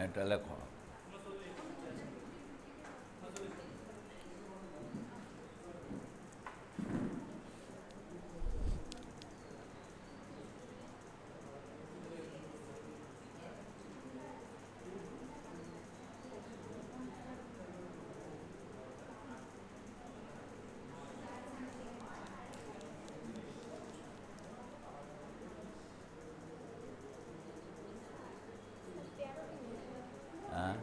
এটা লেখো। হ্যাঁ,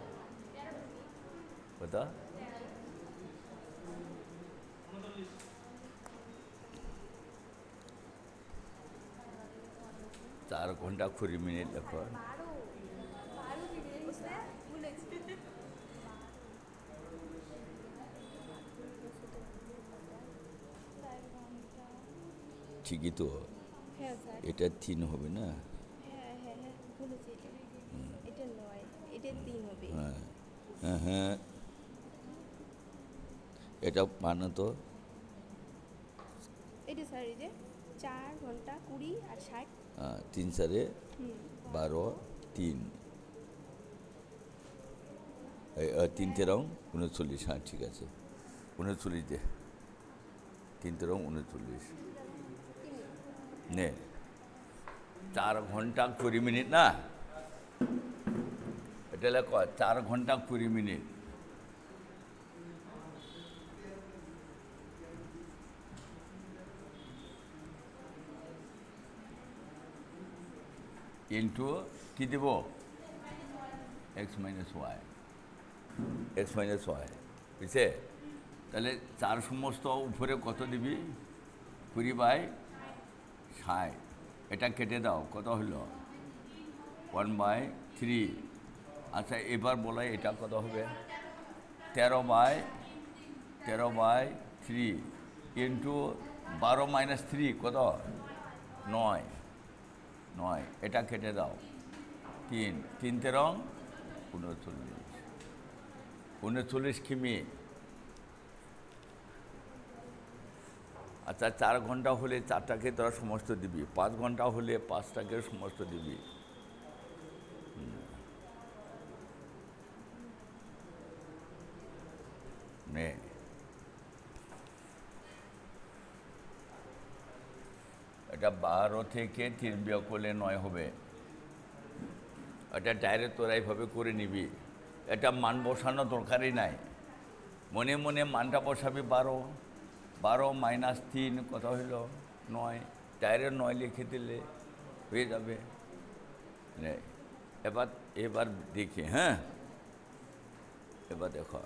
কোথা? 4 ঘন্টা 20 মিনিট লেখো। ঠিকই তো। হ্যাঁ স্যার। এটা 3 হবে না? হ্যাঁ হ্যাঁ হ্যাঁ, বলেছি এটা। এটা 9, এটা 3 হবে। হ্যাঁ হ্যাঁ হ্যাঁ, এটা মানে তো এটা স্যার এই যে 4 ঘন্টা 20 আর 60। 3 4 হুম। 12, 3 3 হ্যাঁ। 13 39। হ্যাঁ ঠিক আছে, 39 দে। 3 13 39 নে। 4 ঘন্টা 20 মিনিট না? এটা লেখো 4 ঘন্টা 20 মিনিট ইন্টু কি দেব? X minus Y. X minus y বুঝছে? তাহলে 4 সমস্ত উপরে কত দিবি? 20/60। এটা কেটে দাও, কত হলো? 1/3। আচ্ছা এবার বলাই এটা কত হবে? 13/3 ইন্টু 12 - 3 কত? 9। 9, এটা কেটে দাও। 3 3 13 39। 39 কিমি। আচ্ছা 4 ঘন্টা হলে 4টাকে তোরা সমস্ত দিবি, 5 ঘন্টা হলে 5টাকে সমস্ত দিবি। নে, এটা 12 থেকে 3 বিয়োগ করলে 9 হবে। এটা ডাইরেক্ট তোরা এইভাবে করে নিবি, এটা মান বসানো দরকারই নাই। মনে মনে মানটা বসাবি। 12 12 - 3 কত হইল? 9। ডাইরেক্ট 9 লিখে দিলে হয়ে যাবে। নে, এবার এবার দেখি। হ্যাঁ, এবার দেখো।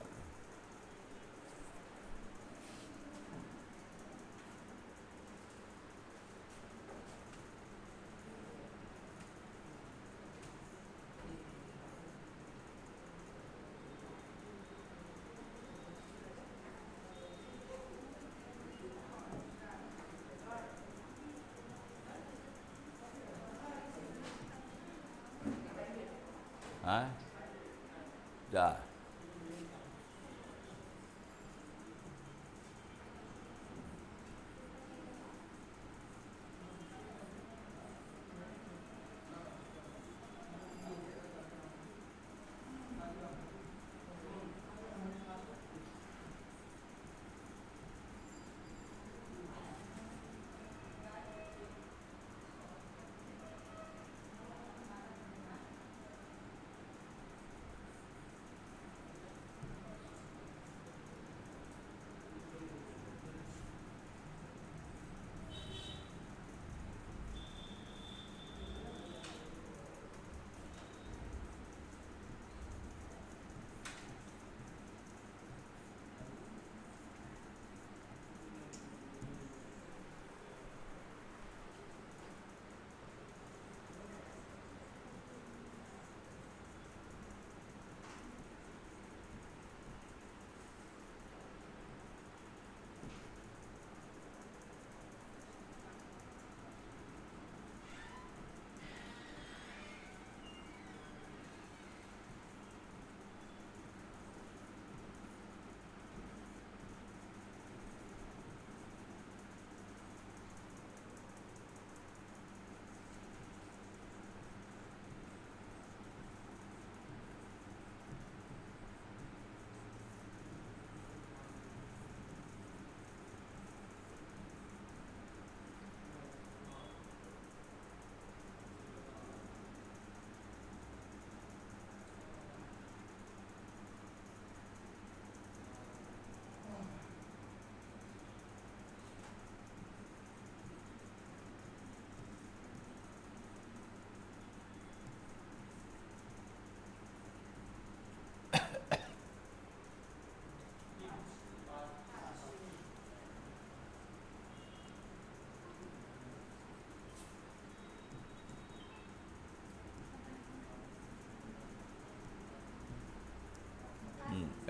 হ্যাঁ, যা।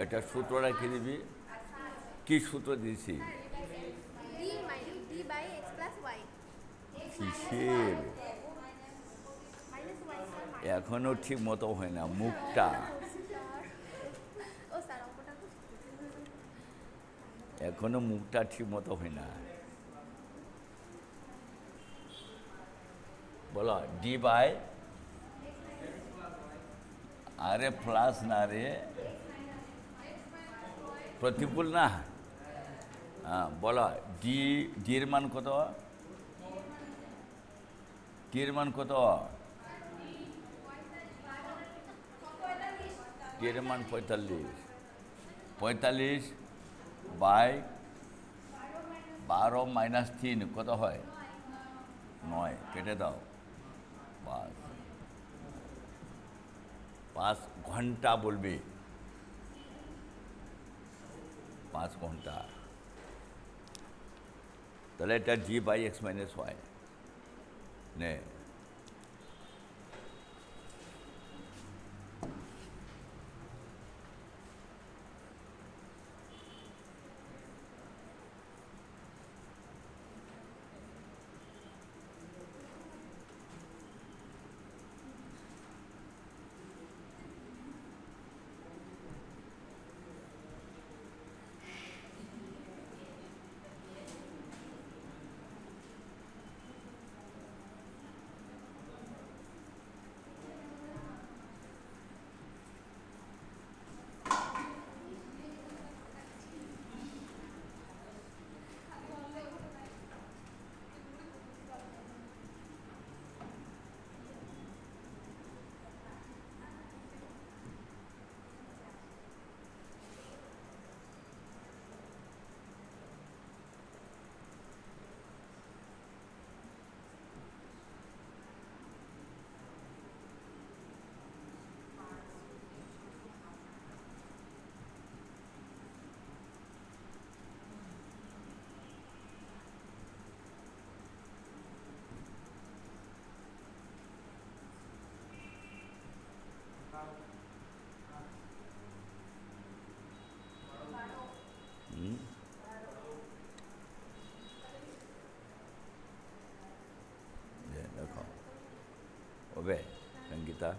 এটা সূত্রটা কি দিবি? কি সূত্র দিয়েছি? D by X plus Y কিসের? এখনো ঠিক মতো হয় না মুখটা, ও স্যার অঙ্কটা তো এখনো মুখটা ঠিক মতো হয় না। বলো ডি বাই, আরে প্লাস না রে, প্রতিকূল না। হ্যাঁ বলো ডির মান কত? ডির মান কত? ডির মান 45। 45 বাই 12 মাইনাস 3 কত হয়? 9। কেটে দাও। 5 ঘন্টা বলবে, 5 ঘন্টা। তাহলে এটা জি বাই এক্স মাইনাস ওয়াই নে। দেখো ওবে সঙ্গীতা,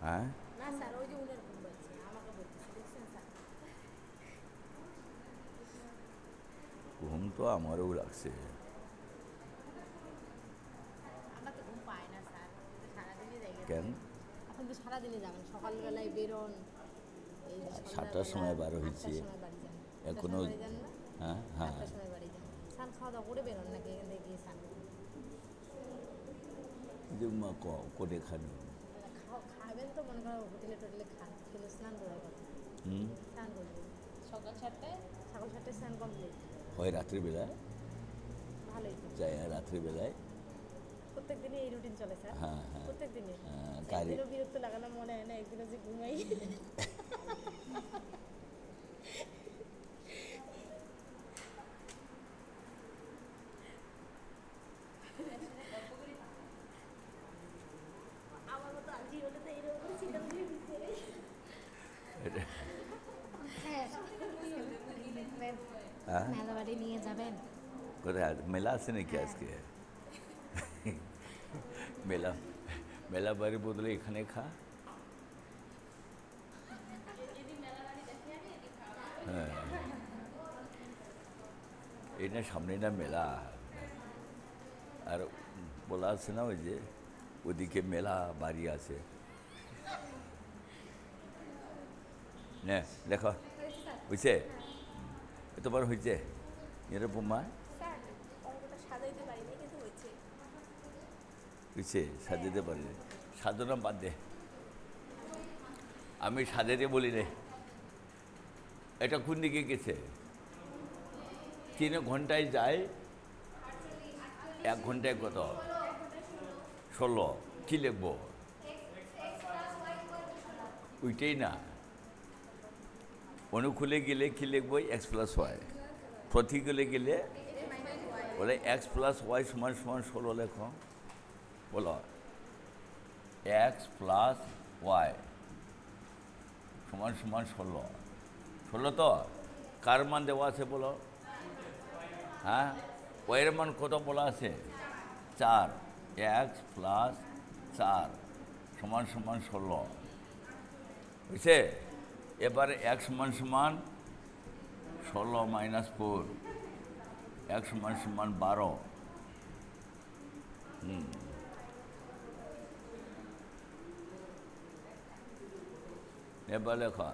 হ্যাঁ না স্যার ওই যে উনার ঘুম পাচ্ছে আমাকে বলতেছে দেখছেন স্যার ঘুম তো আমারও লাগছে। আমরা তো ঘুম পাই না স্যার সারাদিনই যাই কেন? এখন তো সারাদিনই যাবেন সকালবেলায় বেরোন এই 7টার সময় বার হয়েছে বাড়ি যান এখনো। বাড়ি যান না হ্যাঁ হ্যাঁ 7টার সময় বাড়ি যান স্নান খাওয়া দাওয়া করে বেরোন নাকি এখান থেকে গিয়ে স্নান যে মা কোটে খাবি? খাবেন তো মনে করো হোটেলে টোটেলে খান কিন্তু স্নান করার কথা স্নান করবেন সকাল 7টায় স্নান কমপ্লিট হয় রাত্রিবেলায় ভালোই তো যাই, রাত্রিবেলায় প্রত্যেক দিনই এই রুটিন চলে স্যার হ্যাঁ হ্যাঁ প্রত্যেক দিনই গাড়ি একদিনও বিরক্ত লাগানো মনে হয় না একদিনও যে ঘুমাই আমার মতো আলজি হলে তো এইরকম চিন্তা করে হ্যাঁ মেলা বাড়ি নিয়ে যাবেন কোথায় মেলা আছে নাকি আজকে? মেলা মেলা বাড়ির বদলে এখানে খা। হ্যাঁ এই না সামনে না মেলা, আর বলা আছে না ওই যে ওদিকে মেলা বাড়ি আছে। নে দেখো বুঝছে তোমার হয়েছে এরকম মা স্যার অঙ্কটা সাজাইতে পারিনি কিন্তু হয়েছে বুঝছে সাজাতে পারি সাজানো বাদ দে, আমি সাজাতে বলি রে। এটা কোন দিকে গেছে? 3 ঘন্টায় যায়, 1 ঘন্টায় কত? 16। কি লিখবো? ওইটাই না, অনুকূলে গেলে কি লিখবো? X plus y. প্রতিকূলে গেলে বলে এক্স প্লাস ওয়াই সমান সমান 16 লেখো। বলো এক্স প্লাস ওয়াই সমান সমান 16। 16 তো কার মান দেওয়া আছে বলো? হ্যাঁ, ওয়ের মান কত বলা আছে? 4। এক্স প্লাস 4 সমান সমান 16 বুঝছে? এবার এক সমান সমান 16 মাইনাস 4, এক সমান সমান 12। এবার লেখা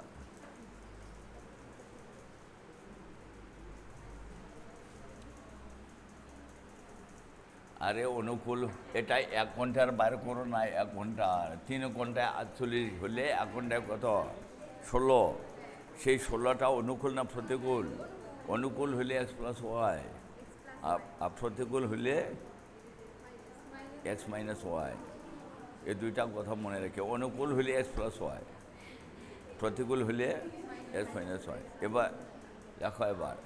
আরে অনুকূল, এটা 1 ঘন্টার বার করো না, 1 ঘন্টা 3 ঘন্টায় 48 হলে 1 ঘন্টায় কত? 16। সেই 16টা অনুকূল না প্রতিকূল? অনুকূল হলে এক্স প্লাস ওয়াই, আর প্রতিকূল হলে এক্স মাইনাস ওয়াই। এই দুইটা কথা মনে রেখে, অনুকূল হলে এক্স প্লাস ওয়াই, প্রতিকূল হলে এক্স মাইনাস ওয়াই। এবার দেখো, এবার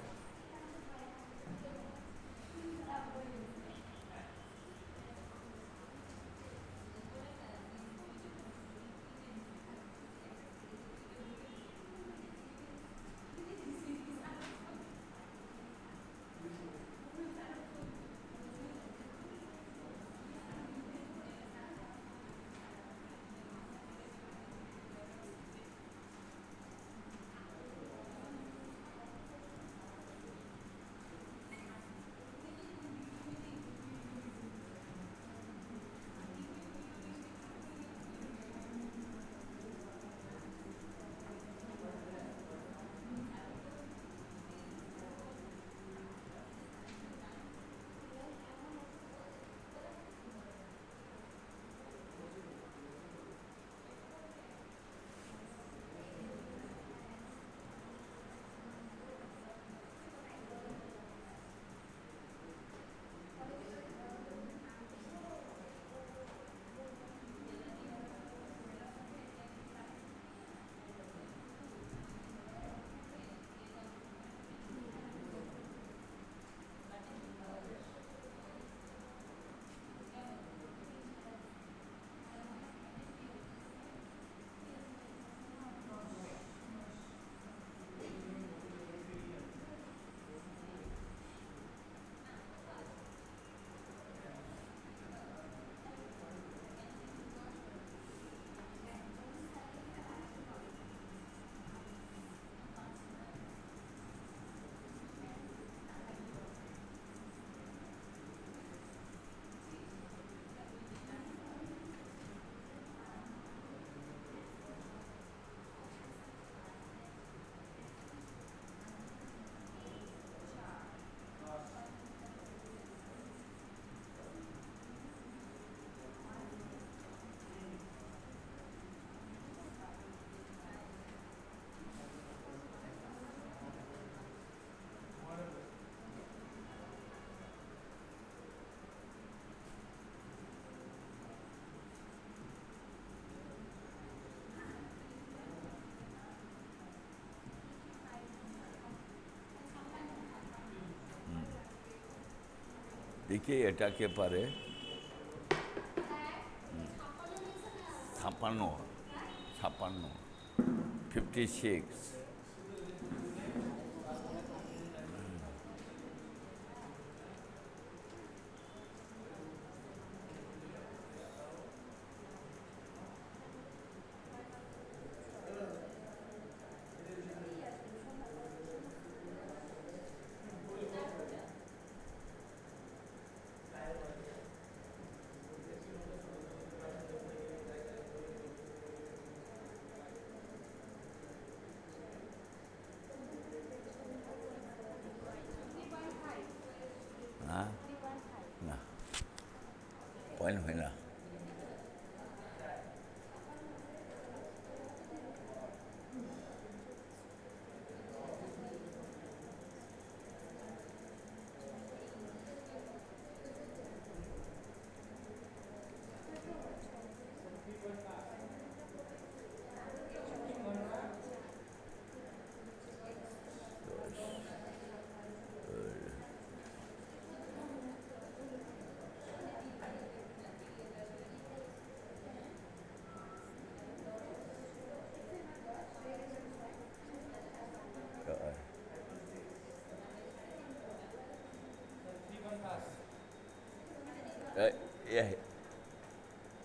দেখি এটাকে পারে 56, 56। হ্যাঁ, না পয়েন্ট হয় না।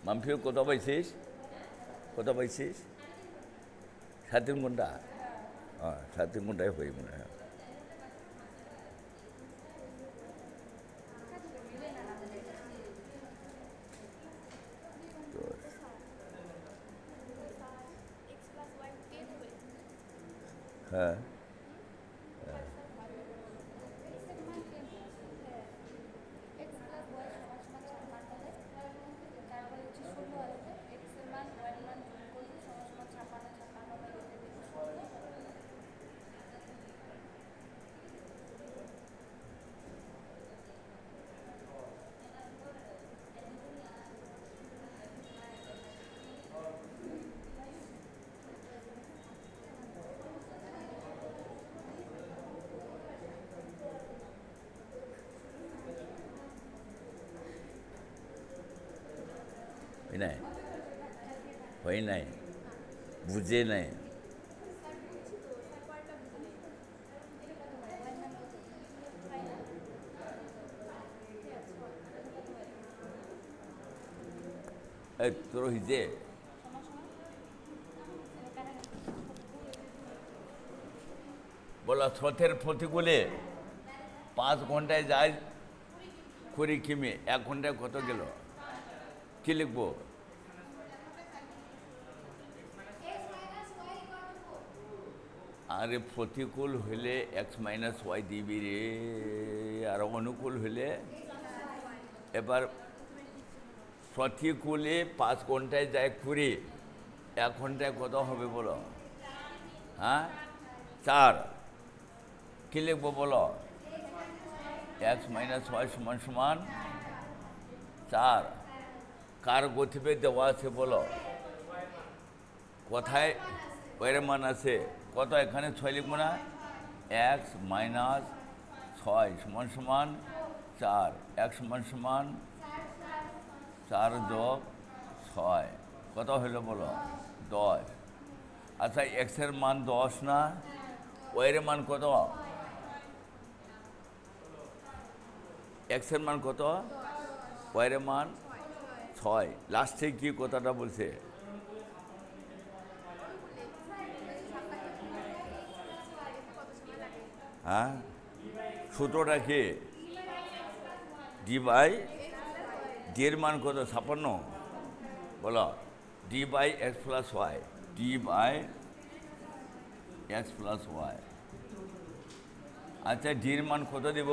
মামফিও কত পাইছিস? কত পাইছিস? 3.5 ঘন্টা? হ্যাঁ, 3.5 ঘন্টায় হয়ে মনে হয়। হ্যাঁ, হয় নাই, হয় নাই, বুঝে নাই। তোর হইছে বলো, স্রোতের প্রতিকূলে 5 ঘন্টায় যায় 20 কিমি, 1 ঘন্টায় কত গেল? কি লিখবো? আরে প্রতিকূল হইলে x-y দিবি রে, আর অনুকূল হইলে, এবার প্রতিকূলে 5 ঘন্টায় যায় 20, 1 ঘন্টায় কত হবে বলো? হ্যাঁ, 4। কি লিখবো বলো? x-y সমান সমান 4। কার গতিবেগ দেওয়া আছে বলো? কোথায় ওয়ের মান আছে? কত? এখানে 6 লিখবো না? x-6 সমান সমান 4। x সমান সমান 4 যোগ 6 কত হইল বলো? 10। আচ্ছা, এক্সের মান 10 না? ওয়ের মান কত? এক্সের মান কত? ওয়ের মান 6। লাস্টে কি কথাটা বলছে? হ্যাঁ, সূত্রটা কি? ডি এর মান কত? 56 বলো। d/x+y, d/x+y। আচ্ছা, ডির মান কত দিব?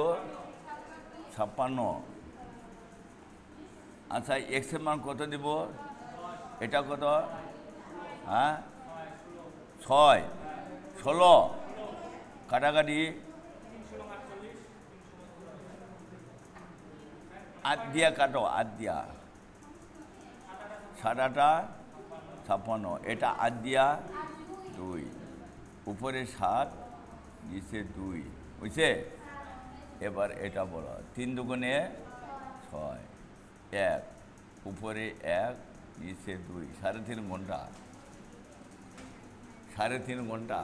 56। আচ্ছা, এক্সের মান কত দিব? এটা কত? হ্যাঁ, 6, 16 কাটাকাটি, 8 দিয়া কাটো, 8 দিয়া 7 56, এটা 8 দিয়া 2, উপরে 7, নিচে 2, বুঝছে? এবার এটা বলো, 3 দুগুণে 6, 1, উপরে 1, নিচে 2, 3.5 ঘন্টা, 3.5 ঘন্টা।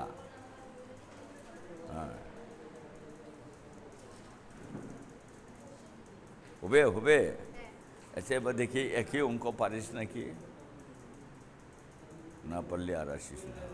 হ্যাঁ, হবে হবে। আচ্ছা, এবার দেখি একই অঙ্ক পারিস নাকি? না পারলে আর আসিস না।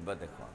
এবার দেখো,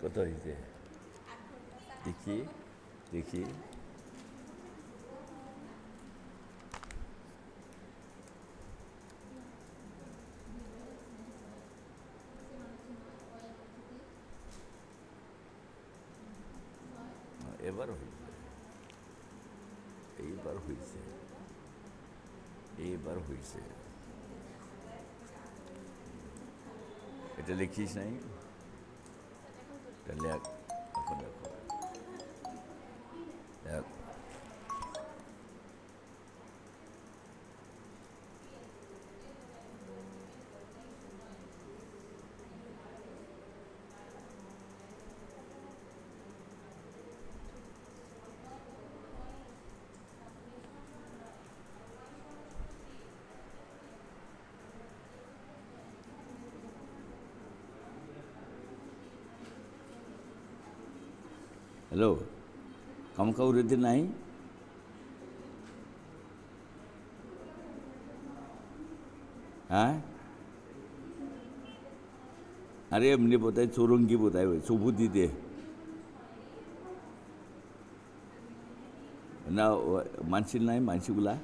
কত হয়েছে দেখি দেখি, এবার হয়েছে, এইবার হয়েছে, এইবার হয়েছে। এটা লিখিস নাই, এটা লেখ, এখন দেখো দেখ, হ্যালো, কামকাউরিতে নাই? হ্যাঁ, আরে এমনি বোধহয় চৌরঙ্গি বোধহয় ওই চৌপতিতে না, মানসি নাই মানসিগুলা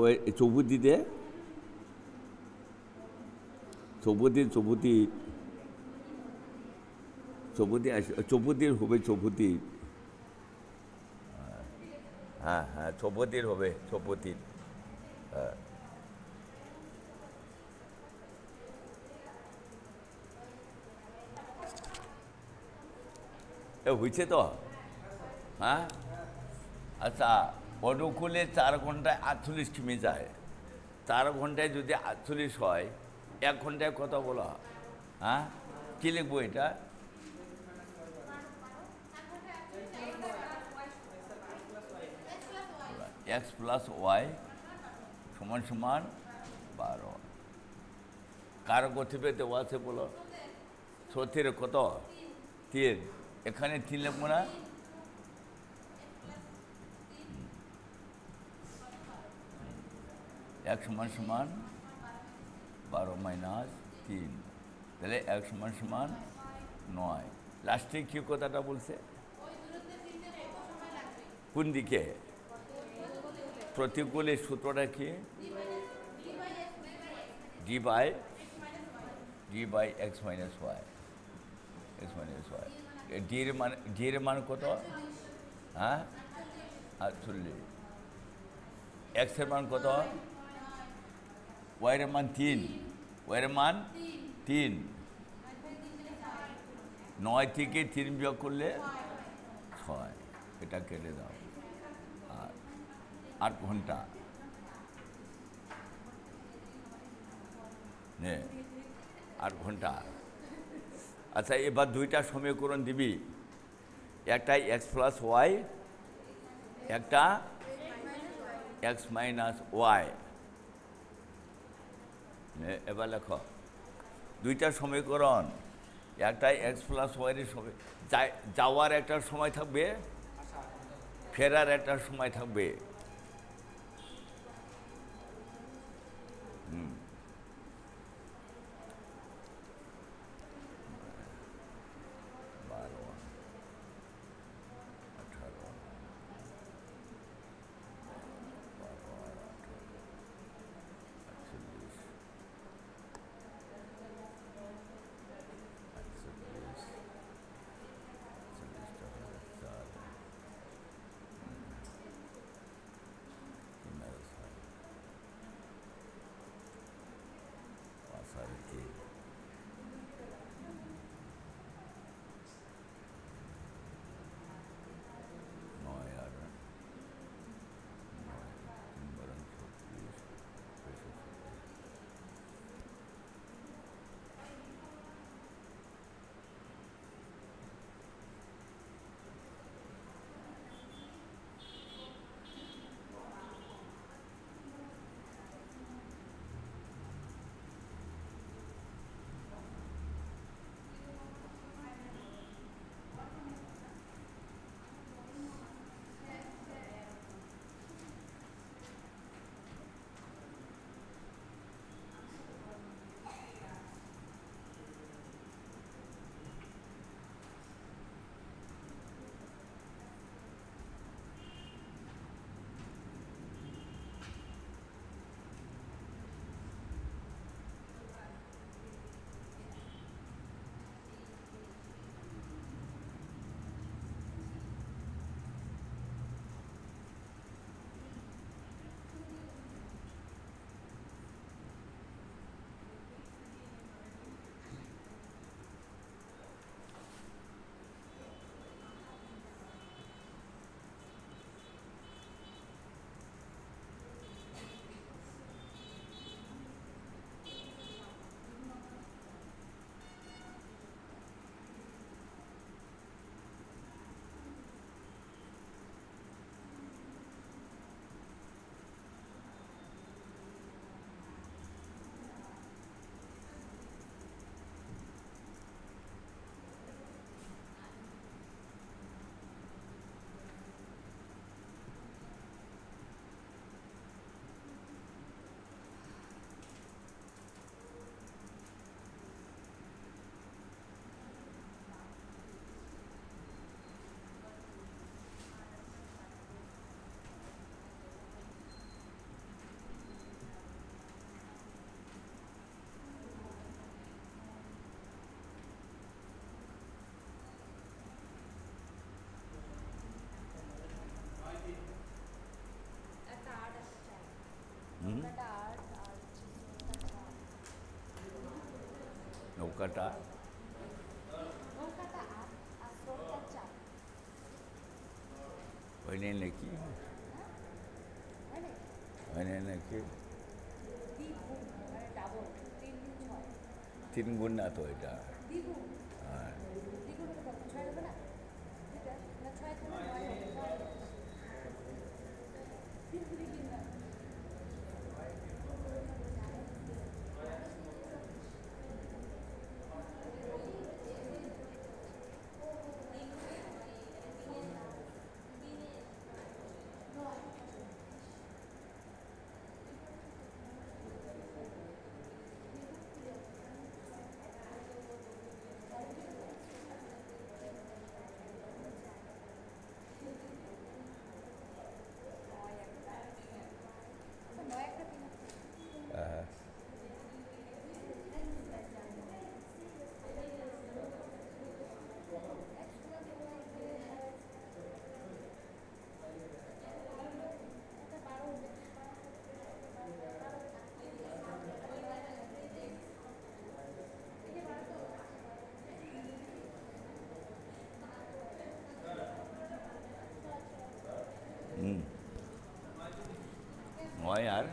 ওই চৌপতিতে, চৌপতি চৌপতি চৌপতি চৌপতির হবে, চৌপতি, হ্যাঁ হ্যাঁ চৌপতির হবে, চৌপতির, হ্যাঁ। হয়েছে তো, হ্যাঁ। আচ্ছা, অনুকূলে 4 ঘন্টায় 48 কিমি যায়, 4 ঘন্টায় যদি 48 হয়, 1 ঘন্টায় কত বলো? হ্যাঁ, কী লিখবো এটা? x প্লাস ওয়াই সমান সমান 12। কার গতিবেগ দেওয়া আছে বলো? সত্যির কত? 3। এখানে 3 লিখবো না? এক সমান সমান 12 মাইনাস 3, তাহলে 1 সমান সমান 9। লাস্টে কি কথাটা বলছে? কোন দিকে? প্রতিকূলের সূত্রটা কি? D by X minus Y, x minus Y. ডির মান কত? হ্যাঁ, 48। এক্সের মান কত? ওয়াইয়ের মান 3, ওয়াইয়ের মান 3। 9 থেকে 3 বিয়োগ করলে 6, এটা কেটে দাও। আর 8 ঘন্টা নে, 8 ঘন্টা। আচ্ছা, এবার 2টা সমীকরণ দিবি, একটা এক্স প্লাস ওয়াই, একটা এক্স মাইনাস ওয়াই। এবার লেখো 2টা সমীকরণ, একটা এক্স প্লাস ওয়াইয়ের সময়, যাওয়ার একটা সময় থাকবে, ফেরার একটা সময় থাকবে। সংখ্যাটা সংখ্যাটা 8 আর শ্লোকটা 4। হয় নাই নাকি? হয় না? হয় নাই নাকি? দ্বিগুণ মানে ডাবল, 3 গুণ 6। 3 গুণ না তো এটা। দ্বিগুণ। হ্যাঁ, দ্বিগুণ হলে কত? 6 হবে না? এটা না 6 থেকে 9 হবে। 9 হবে। 3 গুণে 3 না। নয় আর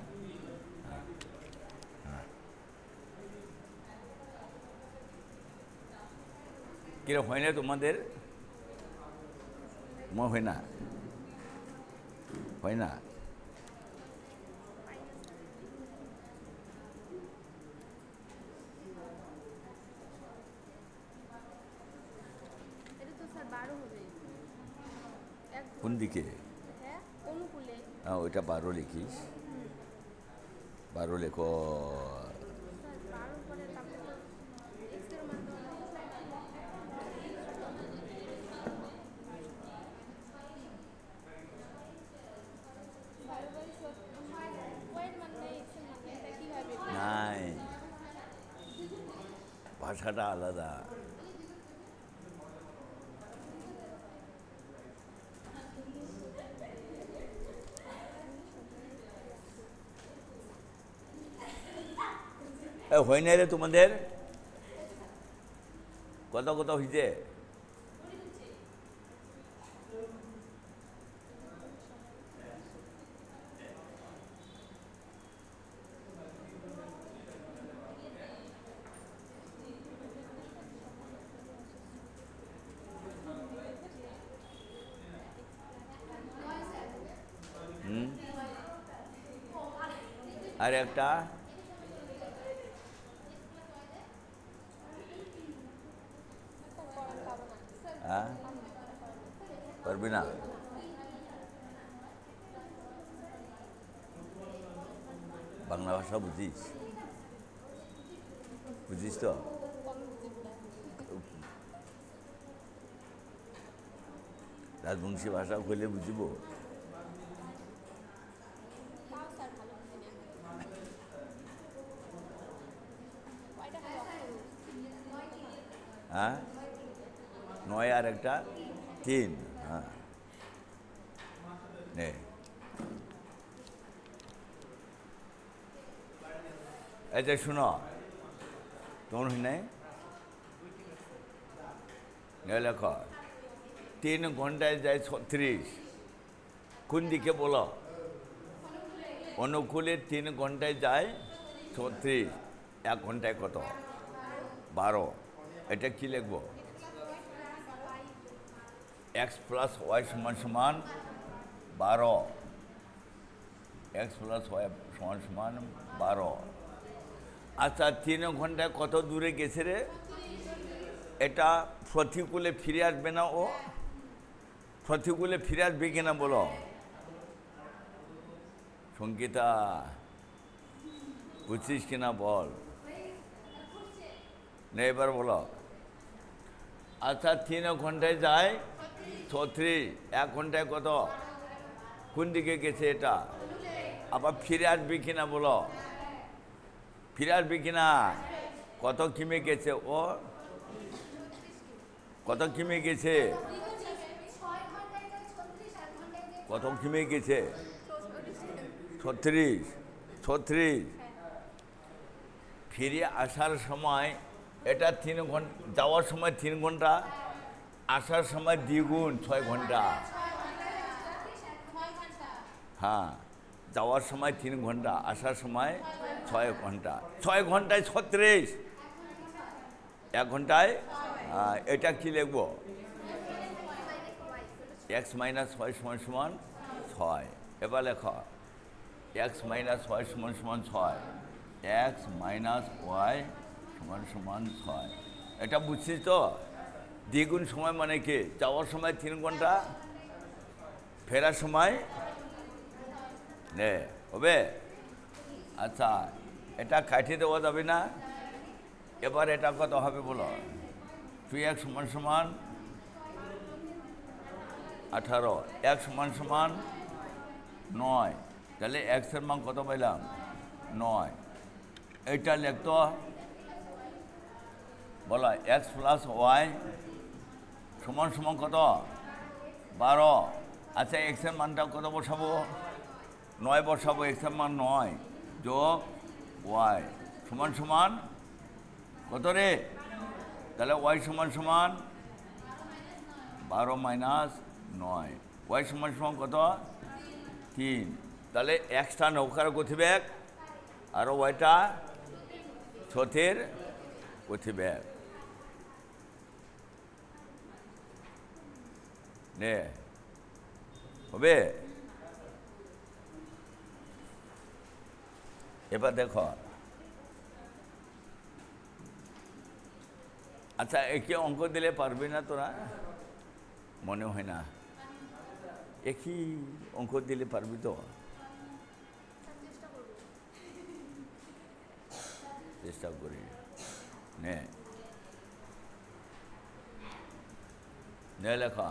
কিরকম হয় না তোমাদের? তোমার হয় না? হয় না? এটা তো স্যার 12 হবে। কোন দিকে? হ্যাঁ, অনুকূলে। ওইটা 12 লিখিস। 12 লেখো। স্যার 12 করে তারপরে তো x এর মান তো y এর মান নেই, x এর মান নেই, এটা কিভাবে? নাই, ভাষাটা আলাদা। হয় নাই রে তোমাদের? কত কত হয়েছে? আর একটা হ্যাঁ, পারবি না? বাংলা ভাষা বুঝিস? বুঝিস তো? রাজবংশী ভাষা কইলে বুঝিব? তাও স্যার ভালো বুঝি না। কয়টা হয় অক্ষর? হ্যাঁ, 9 আর একটা 3। হ্যাঁ, নে এটা শুনো, তোমার হয় নাই? লেখ 3 ঘন্টায় যায় 36। কোন দিকে বলো? অনুকূলে 3 ঘন্টায় যায় 36। 1 ঘন্টায় কত? 12। এটা কি লিখবো? x প্লাস ওয়াই সমান সমান 12। x প্লাস ওয়াই সমান সমান 12। আচ্ছা, 3 ঘন্টায় কত দূরে গেছে রে? এটা প্রতিকূলে ফিরে আসবে না? ও প্রতিকূলে ফিরে আসবে কিনা বলো? সঙ্গীতা, বুঝছিস কিনা বল? না, এবার বলো। আচ্ছা, 3 ঘন্টায় যায় 36। 1 ঘন্টায় কত? কোন দিকে গেছে এটা? আবার ফিরে আসবে কিনা বলো? ফিরে আসবে কিনা? কত কিমে গেছে ও? কত কিমে গেছে? কত কিমে গেছে? 36। 36 ফিরে আসার সময় এটা 3 ঘন্টা, যাওয়ার সময় 3 ঘন্টা, আসার সময় দ্বিগুণ 6 ঘন্টা। হ্যাঁ, যাওয়ার সময় 3 ঘন্টা, আসার সময় 6 ঘন্টা। 6 ঘন্টায় 36, 1 ঘন্টায় এটা কি লিখবো? x মাইনাস ওয়াই সমান সমান 6। এবার লেখো x মাইনাস ওয়াই সমান সমান 6, x মাইনাস ওয়াই সমান সমান 6। এটা বুঝছিস তো? দ্বিগুণ সময় মানে কি? যাওয়ার সময় 3 ঘন্টা, ফেরার সময় নে হবে। আচ্ছা, এটা কাটিয়ে দেওয়া যাবে না। এবার এটা কত হবে বলো? 2x সমান সমান 18, x সমান সমান 9। তাহলে x এর মান কত পাইলাম? 9। এইটা লিখতো বলো x প্লাস ওয়াই সমান সমান কত? 12। আচ্ছা, x এর মানটা কত বসাবো? 9 বসাবো। x এর মান 9 যোগ ওয়াই সমান সমান কত রে? তাহলে ওয়াই সমান সমান 12 মাইনাস 9, ওয়াই সমান সমান কত? 3। তাহলে এক্সটা নৌকার গতিবেগ আর ওয়াইটা ছথের গতিবেগ। নে হবে। এবার দেখো, আচ্ছা একে অঙ্ক দিলে পারবি না তোরা? মনে হয় না। একই অঙ্ক দিলে পারবি তো? চেষ্টা করি। নে লেখা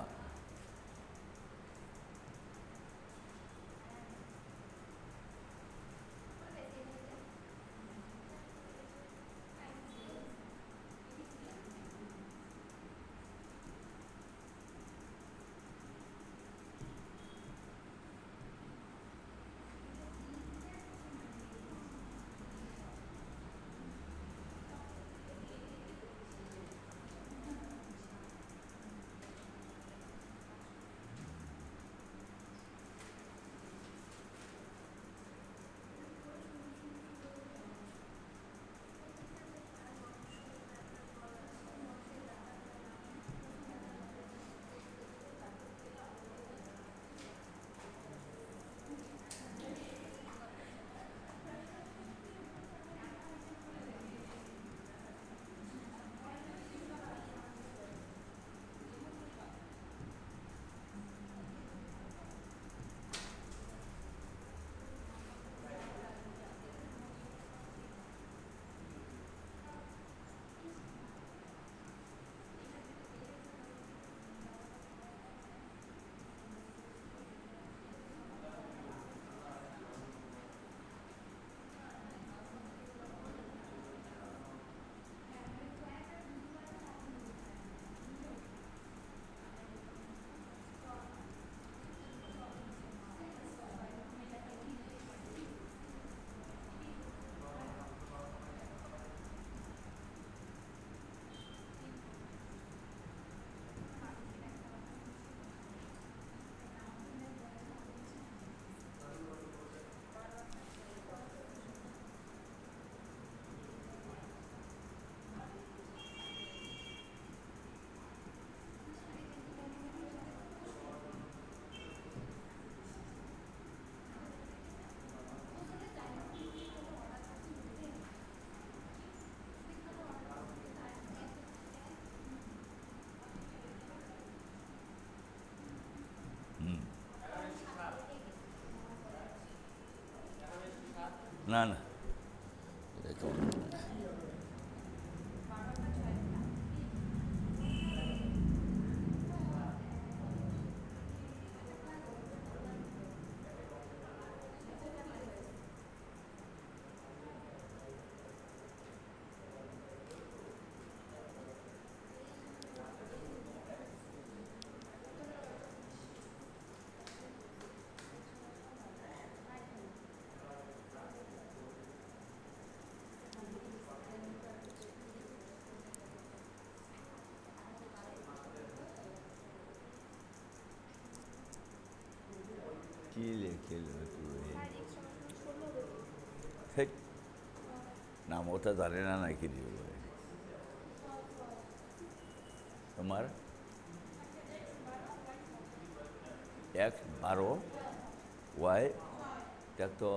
না না কি লিখিল তুই স্যার x সমান 16 ঠিক নাম ওটা জানে না নাকি দিল তোমার 12 ওয়াই দেখ তো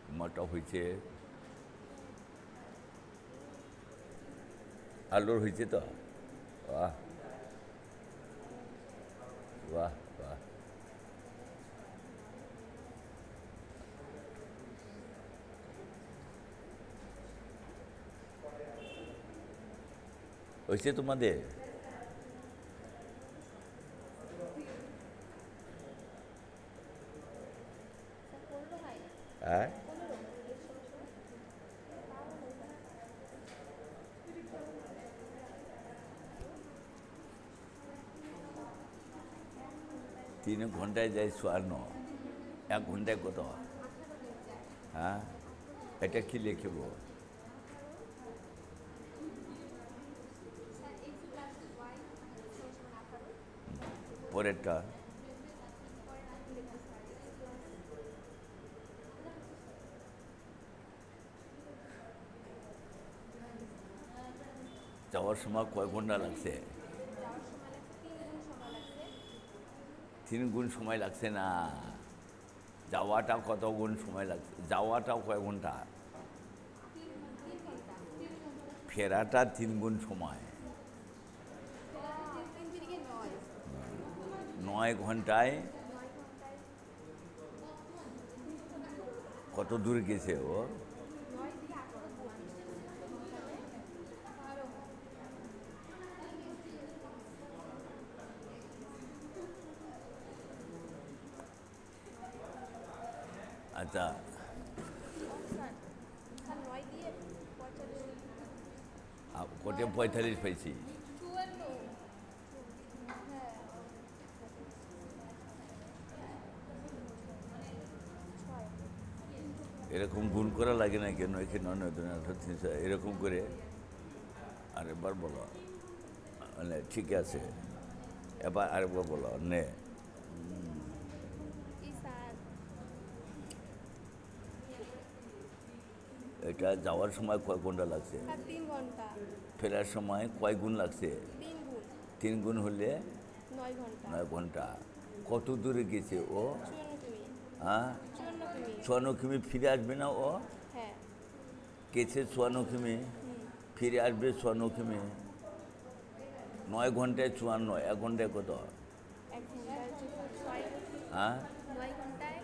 তোমারটা হয়েছে আলুর হয়েছে তো বাহ বাহ বাহ হয়েছে তোমাদের স্যার 15 হয় হ্যাঁ 15 x সমান তিন ঘন্টায় যাই 54 1 ঘন্টায় কত হ্যাঁ এটা কি লিখব স্যার x প্লাস y সমান 18 পরেরটা যাওয়ার সময় কয় ঘন্টা লাগছে যাওয়ার সময় লাগছে 3 গুণ সময় 3 গুণ সময় লাগছে লাগছে না যাওয়াটা কত গুণ সময় লাগছে যাওয়াটাও কয় ঘন্টা 3 ঘন্টা ফেরাটা 3 গুণ সময় 3 থেকে 9 ঘন্টায় 9 ঘন্টায় কত দূর গেছে ও 9 থেকে 18 গুণ 12 আচ্ছা স্যার স্যার 9 দিয়ে 45 কোটে 45 পাইছি 54 হ্যাঁ 6 এরকম গুণ করা লাগে না কেন এখানে 9 2 18 300 এরকম করে আরেকবার বলো মানে ঠিক আছে এবার আরেকবার বলো নে স্যার এটা যাওয়ার সময় কয় ঘন্টা লাগছে স্যার 3 ঘন্টা ফেরার সময় কয় গুণ লাগছে 3 গুণ 3 গুণ হলে 9 ঘন্টা 9 ঘন্টা কত দূরে গেছে ও 54 কিমি হ্যাঁ 54 54 কিমি কিমি ফিরে আসবে না ও হ্যাঁ গেছে 54 কিমি ফিরে আসবে 54 কিমি 9 ঘন্টায় 54 1 ঘন্টায় কত 1 ঘন্টায় 6 হ্যাঁ 9 ঘন্টায়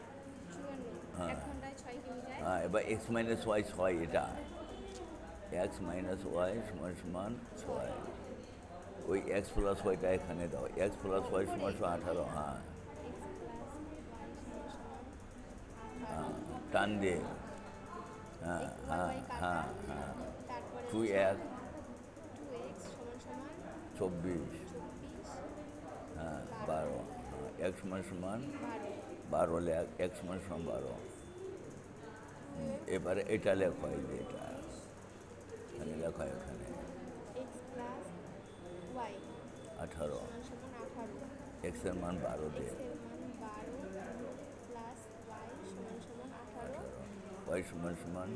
54 1 ঘন্টায় 6 কিমি যায় হ্যাঁ এবার এক্স মাইনাস ওয়াই 6 এটা এক্স মাইনাস ওয়াই সমান সমান 6 ওই এক্স প্লাস ওয়াইটা এখানে দাও এক্স প্লাস ওয়াই সমান সমান 18 হ্যাঁ x প্লাস y সমান 18 টান দে হ্যাঁ x হ্যাঁ y কাটা হ্যাঁ হ্যাঁ তারপরে 2x 2x সমান 24 24 হ্যাঁ 12 এক্স সমান সমান 12 12 হলে এক্স সমান সমান 12 এবারে এটা লেখা হয় যে এটা এখানে লেখা হয় এখানে x প্লাস y 18 সমান 18 এক্সের মান 12 দে x এর মান 12 প্লাস y সমান সমান 18 ওয়াই সমান সমান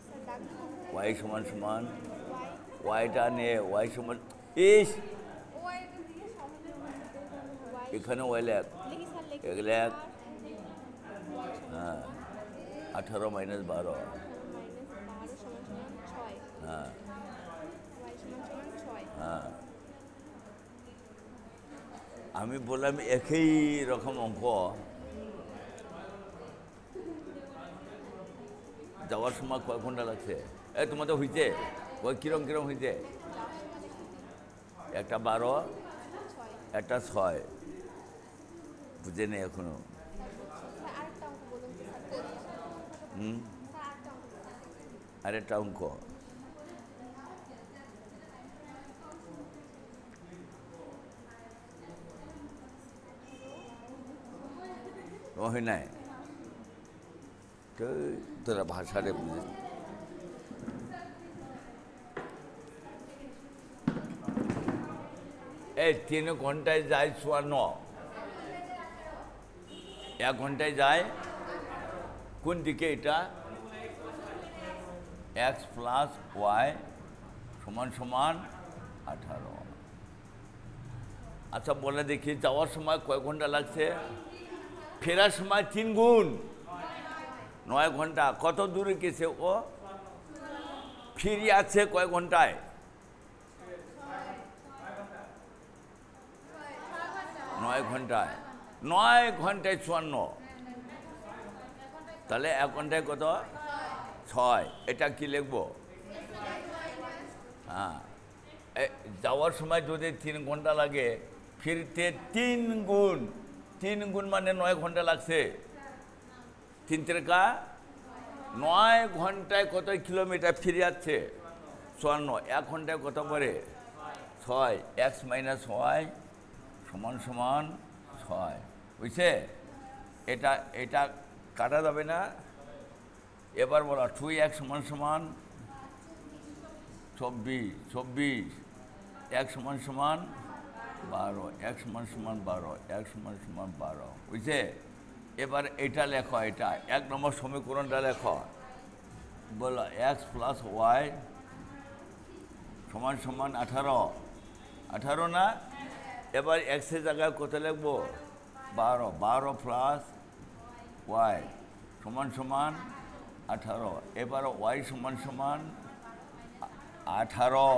স্যার দাগ দিতে ওয়াই সমান সমান y ওয়াইটা নে ওয়াই সমান ইস y এর দিকে সমানের y এখানে ওয়াই লেখ লিখি স্যার লিখি এক লেখ হ্যাঁ 18 মাইনাস 12 -12 সমান সমান 6 হ্যাঁ y সমান সমান 6 হ্যাঁ আমি বললাম একই রকম অঙ্ক যাওয়ার সময় কয় ঘন্টা লাগছে এ তোমাদের হইছে ওই কিরম কিরম হইছে একটা 12 6 একটা 6 বুঝে নেই এখনো স্যার আরেকটা অঙ্ক বলুন তো স্যার করি হুম স্যার আরেকটা অঙ্ক বলুন। আরেকটা অঙ্ক হয় নাই তো তোরা ভাষারে বুঝে এই 3 ঘন্টায় যায় 54 1 ঘন্টায় যায় কোন দিকে? এটা x প্লাস ওয়াই সমান সমান 18। আচ্ছা বলে দেখি, যাওয়ার সময় কয় ঘন্টা লাগছে? ফেরার সময় 3 গুণ 9 ঘন্টা। কত দূরে গেছে ও? ফিরে আছে কয় ঘন্টায়? 9 ঘন্টায়। 9 ঘন্টায় 54। তাহলে 1 ঘন্টায় কত? 6। এটা কি লিখবো? হ্যাঁ, যাওয়ার সময় যদি 3 ঘন্টা লাগে, ফিরতে 3 গুণ। 3 গুণ মানে 9 ঘন্টা লাগছে। 3 × 9 ঘন্টায় কত কিলোমিটার ফিরে যাচ্ছে? 54। 1 ঘন্টায় কত করে? 6। x মাইনাস ওয়াই সমান সমান 6। বুঝছে? এটা এটা কাটা যাবে না। এবার বলো 2x সমান সমান 24। 24 x সমান সমান 12। x সমান সমান 12। x সমান সমান 12। বুঝছে? এবার এটা লেখো, এটা 1 নম্বর সমীকরণটা লেখো। বলো x প্লাস ওয়াই সমান সমান 18। 18 না? এবার এক্সের জায়গায় কত লিখবো? 12। 12 প্লাস ওয়াই সমান সমান 18। এবার ওয়াই সমান সমান 18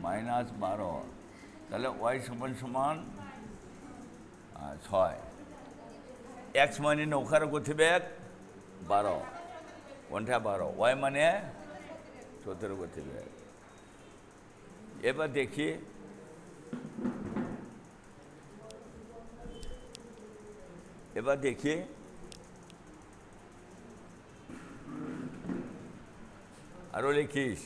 মাইনাস 12। তাহলে ওয়াই সমান সমান 6। এক্স মানে নৌকার গতিবেগ 12, কোনটা 12? ওয়াই মানে 17 গতিবেগ। এবার দেখি আরো লিখিস।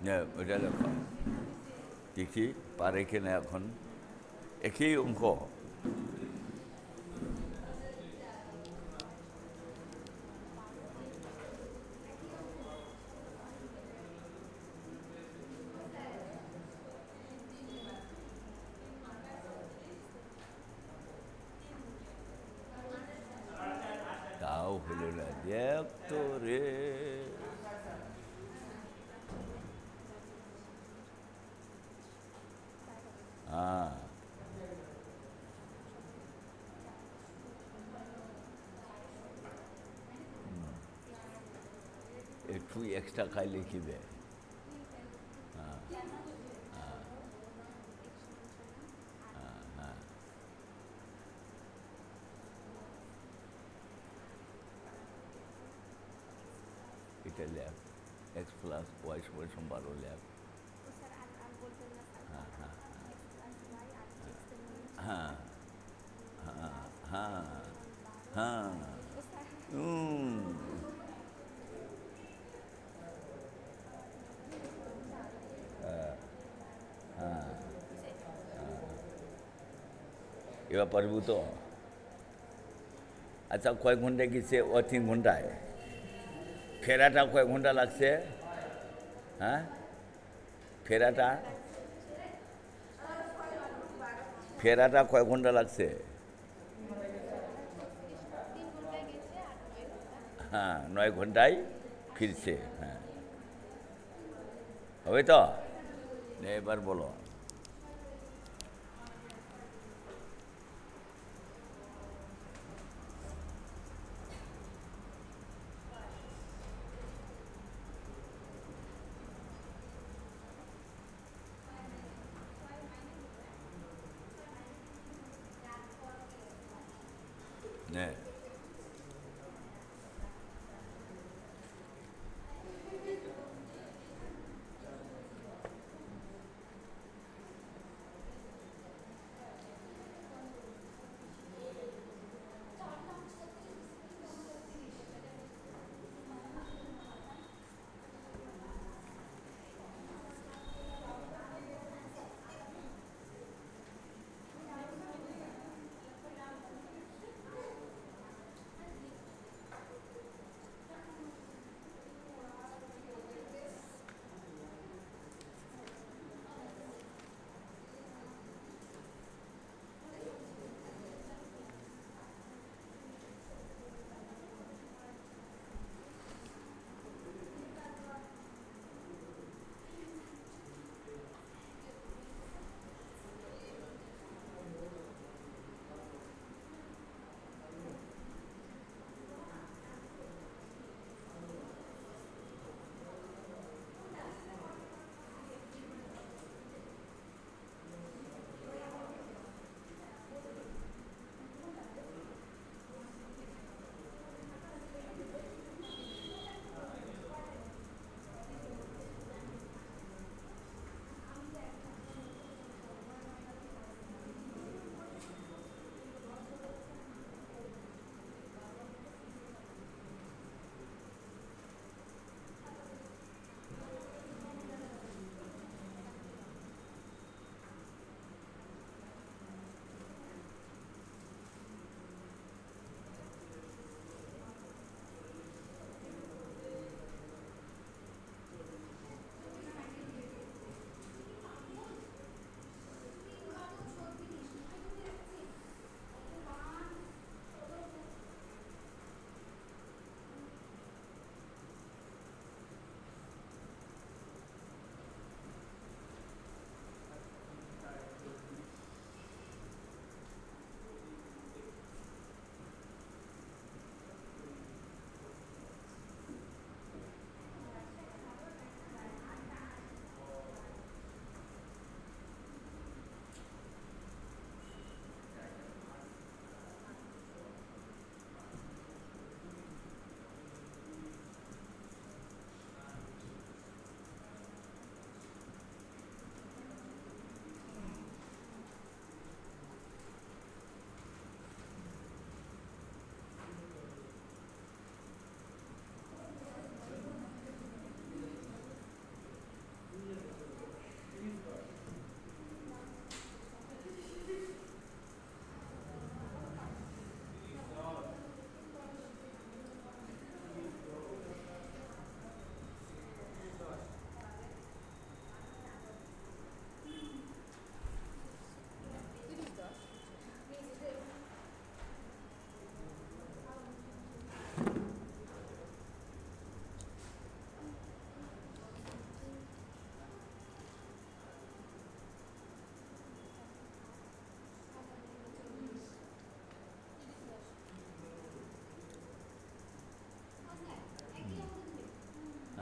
হ্যাঁ, ওইটা লেখো। দেখি পারে কিনা এখন। একই অঙ্ক। তাও হলো না, দেখ তো রে। হ্যাঁ, একটু এক্সট্রা খাই লিখিবে। এটা লেখ, এক্স প্লাস ওয়াই সমান 12 লেখ। হ্যাঁ হ্যাঁ হ্যাঁ হ্যাঁ এবার পারবো তো? আচ্ছা, কয়েক ঘন্টায় গেছে ও? 3 ঘন্টায়। ফেরাটা কয়েক ঘন্টা লাগছে? হ্যাঁ, ফেরাটা কয়েক ঘন্টা লাগছে? হ্যাঁ, 9 ঘন্টায় ফিরছে। হ্যাঁ, হবে তো? এবার বলো।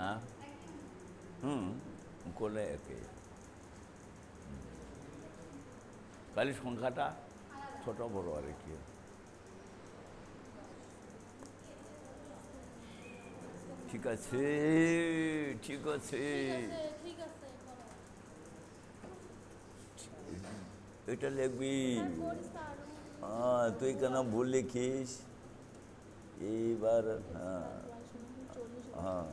হ্যাঁ হুম করলে একে খালি সংখ্যাটা ছোট বড় আর কি। ঠিক আছে ঠিক আছে ঠিক আছে করো। এটা লিখবি। করিস তো আরো। তুই কেন ভুল লিখিস এইবার? হ্যাঁ হ্যাঁ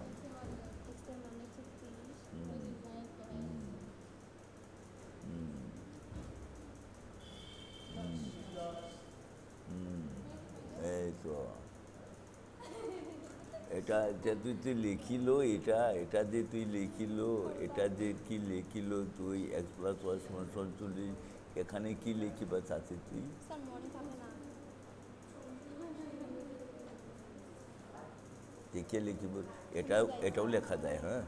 এই তো এটা এটা তুই লিখিল, এটা যে তুই লিখিল, এটা যে কি লিখিল তুই x + y = 40, এখানে কি লিখিবা চাচ্ছি তুই? স্যার মনে থাকে না। দেখে লিখিব, এটাও লেখা যায়। হ্যাঁ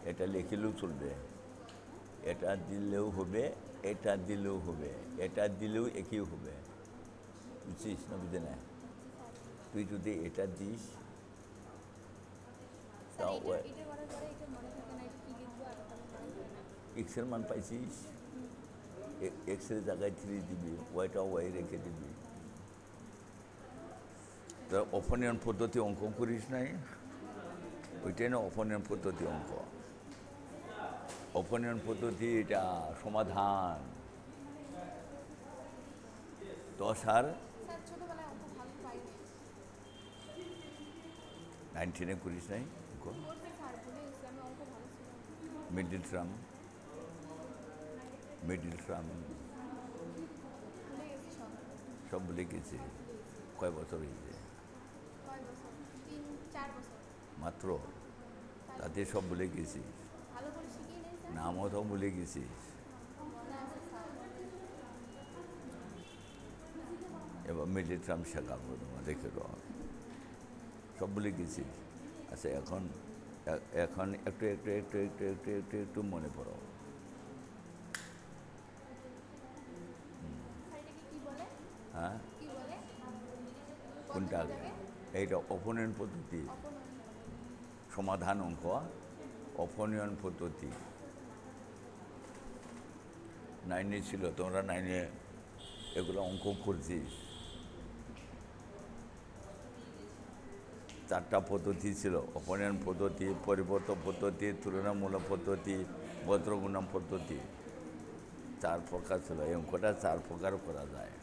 এটা লিখিলেও চলবে, এটা দিলেও হবে, এটা দিলেও হবে, এটা দিলেও একই হবে। বুঝছিস না বুঝে না? তুই যদি এটা দিস তাও এক্সের মান পাইছিস, এক্সের জায়গায় 3 দিবি, ওয়াইটা ওয়াই রেখে দিবি। তা অপনয়ন পদ্ধতি অঙ্ক করিস নাই? ওইটাই না অপনয়ন পদ্ধতি অঙ্ক। অপনয়ন পদ্ধতি এটা সমাধান 10 আর 19-এ করিস নাই অঙ্ক? মিডিল টার্ম সব ভুলে গেছি। কয় বছর হয়েছে? মাত্র? তাতে সব ভুলে গেছিস? নামও তো ভুলে গেছিস। এবার মিডিল টার্ম শেখাবো তোমার, দেখে র, সব ভুলে গেছিস। আচ্ছা এখন এখন একটু একটু একটু একটু একটু একটু একটু মনে পড়ো। হ্যাঁ কোনটা আগে? এইটা অপনয়ন পদ্ধতি, সমাধান অঙ্ক অপনয়ন পদ্ধতি। 9-এ ছিল, তোমরা 9-এ এগুলো অঙ্ক করছিস। 4টা পদ্ধতি ছিল: অপনয়ন পদ্ধতি, পরিবর্তন পদ্ধতি, তুলনামূলক পদ্ধতি, বজ্রগুণন পদ্ধতি। 4 প্রকার ছিল। এই অঙ্কটা 4 প্রকার করা যায়।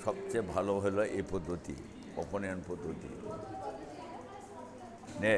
সবচেয়ে ভালো হলো এই পদ্ধতি, অপনয়ন পদ্ধতি। নে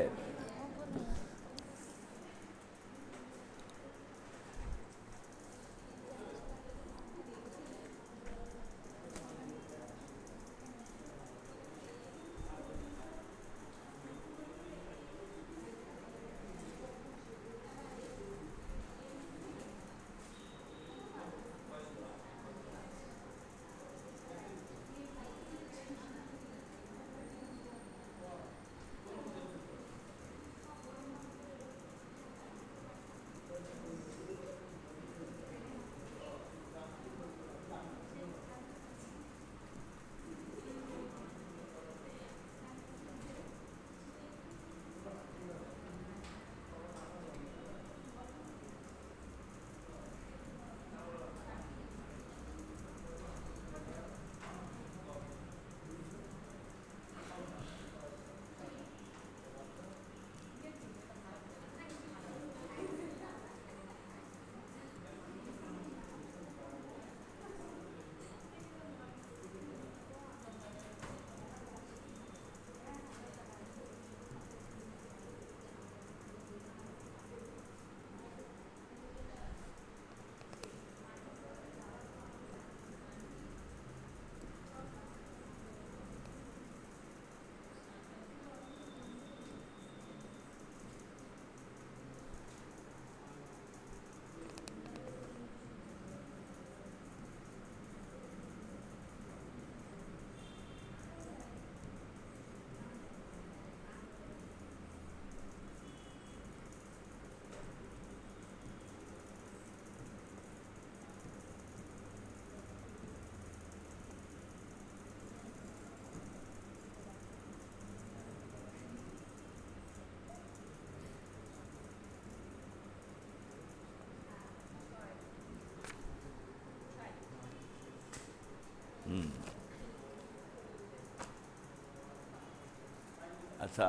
আচ্ছা,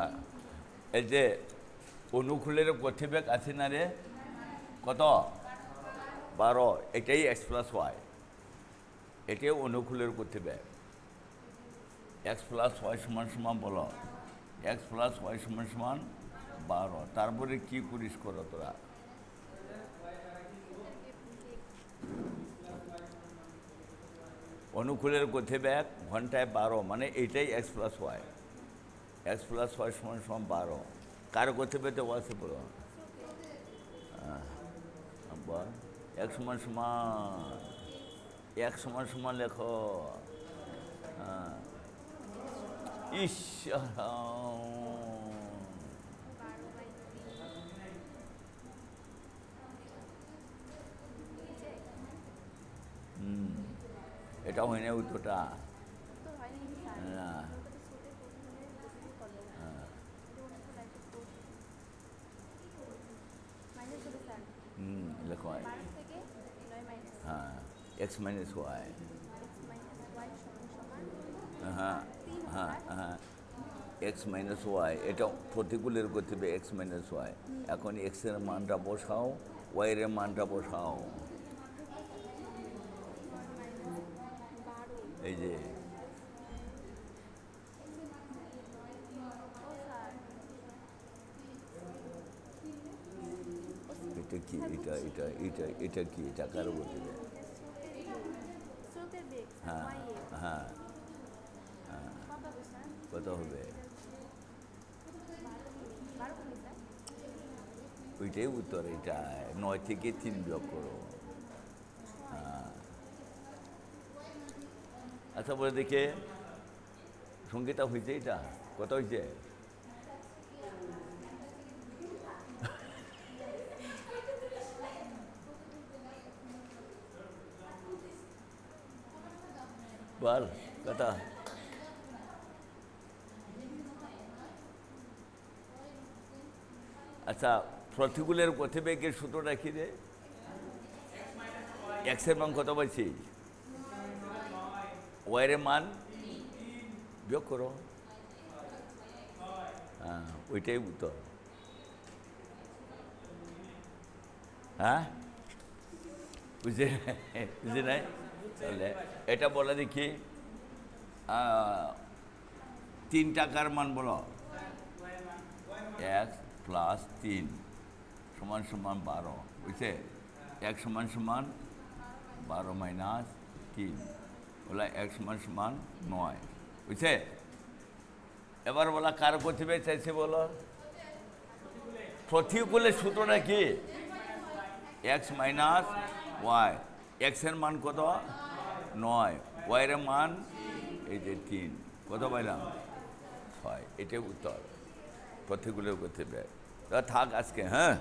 এই যে অনুকূলের গতিবেগ আছে না রে, কত 12, এটাই এক্স প্লাস ওয়াই, এটাই অনুকূলের গতিবেগ। এক্স প্লাস ওয়াই সমান সমান বলো, এক্স প্লাস ওয়াই সমান সমান 12। তারপরে কি করিস করো তোরা? অনুকূলের গতিবেগ ঘন্টায় 12, মানে এইটাই X plus Y. X plus Y সমান সমান 12। কার গতিবেগ দেওয়া আছে বলো? এক সমান সমান, এক সমান সমান লেখো। ঈশ্বর, এটা হয় না উত্তরটা। না, লেখো। হ্যাঁ, এক্স মাইনাস ওয়াই। হ্যাঁ হ্যাঁ হ্যাঁ, এক্স মাইনাস ওয়াই, এটা প্রতিকূলের গতিবেগ এক্স মাইনাস ওয়াই। এখন এক্সের মানটা বসাও, ওয়াইয়ের মানটা বসাও। এই যে এটা কি, এটা এটা এটা এটা কি, এটা কারো গতিবেগ? হ্যাঁ হ্যাঁ হ্যাঁ, কত হবে? ওইটাই উত্তর। এটা 9 থেকে 3 বিয়োগ করো। হ্যাঁ, আচ্ছা বলে দেখে, সঙ্গীতা হয়েছে এটা কত হয়েছে? বল কথা। আচ্ছা, প্রতিকূলের গতিবেগের সূত্রটা কি রে? এক্সের মান কত পাইছিস? ওয়াইয়ের মান বিয়োগ করো। হ্যাঁ, ওইটাই উত্তর। হ্যাঁ, বুঝে বুঝে নাই? তাহলে এটা বলে দেখি, 3 টাকার মান বলো। এক প্লাস 3 সমান সমান 12, বুঝছে? 1 সমান সমান 12 মাইনাস 3 বলা 1 সমান সমান 9, বুঝছে? এবার বলা কার গতিবেগ চাইছে বলো? প্রতিকূলের সূত্রটা কি? X minus Y. এক্সের মান কত? 9, ওয়াইয়ের মান এই যে 3, কত পাইলাম? 6। এটাই উত্তর, প্রতিকূলের গতিবেগ। থাক আজকে। হ্যাঁ।